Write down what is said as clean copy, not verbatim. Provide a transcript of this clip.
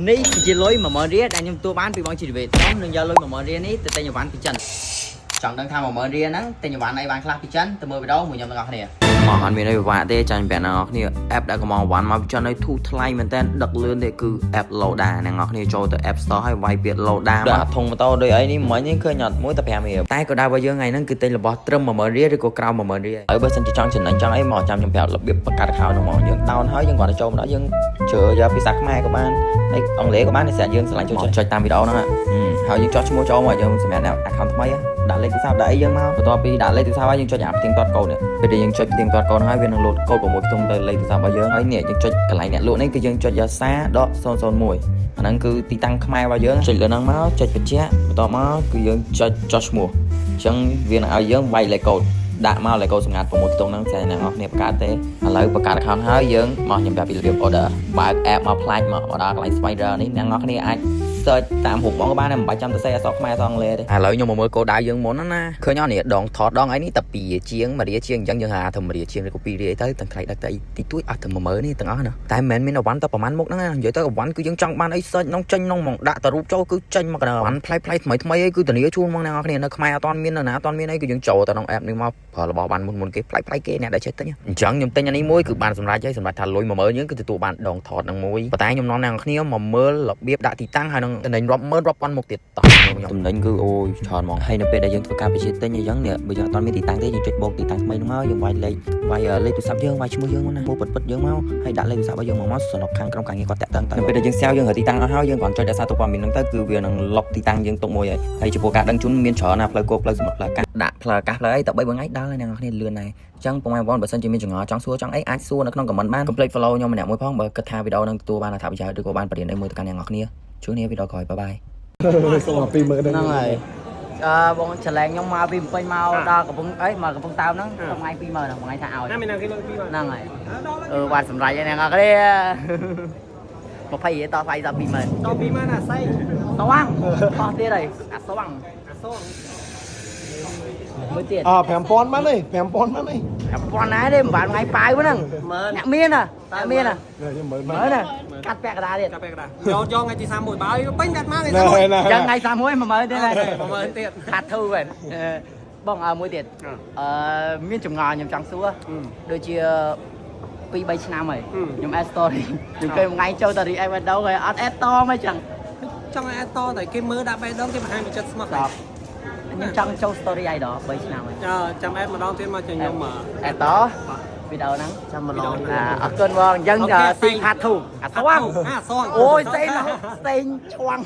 នេះជាលុយ10000រៀលដែលខ្ញុំទទួលបានពីបងជីវិតខ្ញុំនឹងយកលុយ10000រៀលនេះទៅទិញអីវ៉ាន់ពីចិនចង់ដឹងថា10000រៀលហ្នឹងទិញអីវ៉ាន់អីបានខ្លះពីចិនទៅមើលវីដេអូមួយខ្ញុំទាំងអស់គ្នាមកអត់មានអីពិបាកទេចាញ់ប្រាប់អ្នកនរគ្នា app ដែលកំងវ៉ាន់មកពីចិនឲ្យធូរថ្លៃមែនតើដឹកលឿនទេគឺ app Loda អ្នកនរគ្នាចូលទៅ App Store ហើយវាយពាក្យ Loda មកធុងម៉ូតូដូចអីនេះមិញនេះឃើញអត់មួយតែ5រៀលតែក៏ដែរបើយើងថ្ងៃហ្នឹងគឺទិញរបស់ត្រឹម10000រៀលឬក៏ក្រៅ10000រៀលហើយបើសិនជាចង់ចំណេញចង់អីមកចាំខ្ញុំប្រាប់របៀបបង្កើត account ហ្នឹងមកយើង down ហើយយើងគ្រាន់តែចូលមកដល់យើងជឿយកភាសាខ្មែរក៏បានហើយអង់គ្លេសក៏បានតែយើងឆ្លាញ់ចូលចុចតាមវីដេអូហ្នឹងហើយយើងចុចឈ្មោះចូលមកយើងសម្រាប់ account ថ្មីដាក់លេខទូរស័ព្ទដាក់អីយើងមកបន្ទាប់ពីដាក់លេខទូរស័ព្ទហើយយើងចុចអាផ្ទៀងទាត់កូដនេះពេលដែលយើងចុចផ្ទៀងទាត់កូដហើយវានឹងលោតកូដ6ខ្ទង់ទៅលេខទូរស័ព្ទរបស់យើងហើយនេះយើងចុចកន្លែងអ្នកលក់នេះគឺយើងចុចយកសារដក001អាហ្នឹងគឺទីតាំងខ្មែររបស់យើងចុចលើហ្នឹងមកចុចបញ្ជាក់បន្ទាប់មកគឺយើងចុចឈ្មោះអញ្ចឹងវានឹងឲ្យយើងវាយលេខកូដដាក់មកលេខកូដសម្ងាត់6ខ្ទង់ហ្នឹងតែអ្នកនរគ្នាបង្កើតទេឥឡូវបង្កើត account ហើយយើងមកខ្ញុំប្រាប់ពីរបៀប order បើក app មកផ្លាច់មកដល់កន្លែង Spider នេះអ្នកនរគ្នាអាច search តាមរូបបងក៏បានដែរមិនបាច់ចាំទៅសេអក្សរខ្មែរអក្សរអង់គ្លេសទេឥឡូវខ្ញុំមកមើលគោលដៅយើងមុនណាឃើញអត់នេះដងថតដងអីនេះតែ2ជាង1រៀលជាងអញ្ចឹងយើងហៅថា1រៀលជាងឬក៏2រៀលទៅទាំងថ្លៃដឹកទៅទីទួយអត់ទៅ10000នេះទាំងអស់ណាតែមិនមែនមានអវ៉ាន់តែប្រហែលមុខហ្នឹងនិយាយទៅអវ៉ាន់គឺយើងចង់បានអី search ក្នុងចេញក្នុងហ្មងដាក់តែរូបចូលគឺចេញមកកណ្ដាលអវ៉ាន់ផ្លែថ្មីអីគឺធានាជួលហ្មងអ្នកនរគ្នានៅខ្មែរអត់មាននៅណាអត់មានអីគឺយើងចូលទៅក្នុង app នេះមកប្រើរបស់បានមុនគេផ្លែគេអ្នកដែលចេះទិញអញ្ចឹងខ្ញុំទិញអានេះមួយគឺបានសម្រាប់ហើយសម្រាប់ថាលុយ10000យើងគឺទទួលបានដងថតហ្នឹងមួយប៉ុន្តែខ្ញុំនាំអ្នកនរគ្នាមកមើលរបៀបដាក់ទីតាំងហើយនឹងតំណែងរាប់ម៉ឺនរាប់ពាន់មុខទៀតតោះខ្ញុំតំណែងគឺអូយច្រើនហ្មងហើយនៅពេលដែលយើងធ្វើការបញ្ជាទិញអញ្ចឹងបើយើងអត់មានទីតាំងទេយើងចុចបូកទីតាំងថ្មីហ្នឹងមកយើងវាយលេខទូរស័ព្ទយើងវាយឈ្មោះយើងមកណាពោពិតយើងមកហើយដាក់លេខទូរស័ព្ទរបស់យើងមកសម្រាប់ខាងក្រុមការងារគាត់តាក់តឹងទៅពេលដែលយើងសែវយើងរកទីតាំងអស់ហើយយើងគ្រាន់ចុចដល់សារទុកព័ត៌មានហ្នឹងទៅគឺវានឹងលុបទីតាំងយើងទុកមួយហើយចំពោះការដឹងជូនមានច្រើនណាផ្លូវគោកផ្លូវសម្រាប់ផ្លូវកាសដាក់ផ្លូវអាកាសផ្លូវអីតែ3 4ថ្ងៃដល់ហើយអ្នកនរគ្នាលឿនដែរអញ្ចឹងពុកម៉ែបងបើសិនជាមានចម្ងល់ចង់សួរចង់អីអាចសួរនៅក្នុង comment បានកុំភ្លេច follow ខ្ញុំម្នាក់មួយផងបើគិតថាវីដេអូនឹងទទួលបានអត្ថប្រយោជន៍ឬក៏បានបរិញ្ញាបត្រមួយទៅកាន់អ្នកនរគ្នាជួបគ្នាវីដេអូក្រោយបាយសូមពីមើលហ្នឹងហើយបងឆ្លងខ្ញុំមកពីពេញមកដល់កំពង់អីមកកំពង់តោហ្នឹងថ្ងៃ20000ហ្នឹងថ្ងៃថាឲ្យណាមានគេលុយ20000ហ្នឹងហើយបានសម្រេចហើយអ្នកនរគ្នា20រៀលតថ្លៃដល់20000អាស័យស្វាំងបោះទៀតហើយអាស្វាំងមួយទៀត5000បានទេ5000បានទេ5000ណាទេមិនបានថ្ងៃប៉ាវហ្នឹងអ្នកមានតែមានខ្ញុំមើលណាកាត់ពាក់កណ្ដាលទៀតកាត់ពាក់កណ្ដាលយកថ្ងៃទី31បើពេញកាត់មកថ្ងៃ31ចឹងថ្ងៃ31 10000ទៀត10000ទៀតខាត់ធូរវិញបងមួយទៀតមានចម្ងល់ខ្ញុំចង់សួរដូចជា2-3 ឆ្នាំហើយខ្ញុំ add story ខ្ញុំគេមួយថ្ងៃចូលតែ react ម្ដងហើយអត់ add តមកចឹងចង់ add តតែគេមើលដាក់3ដងគេបង្ហាញពីចិត្តស្មោះខ្ញុំចង់ចូល story អីដល់3ឆ្នាំហើយចាំ add ម្ដងទៀតមកខ្ញុំ add តវីដេអូហ្នឹងចាំម្ដងអរគុណបងអញ្ចឹងស៊ីផាត់ធូអាស្វាំងអូយសេងឆ្វាំង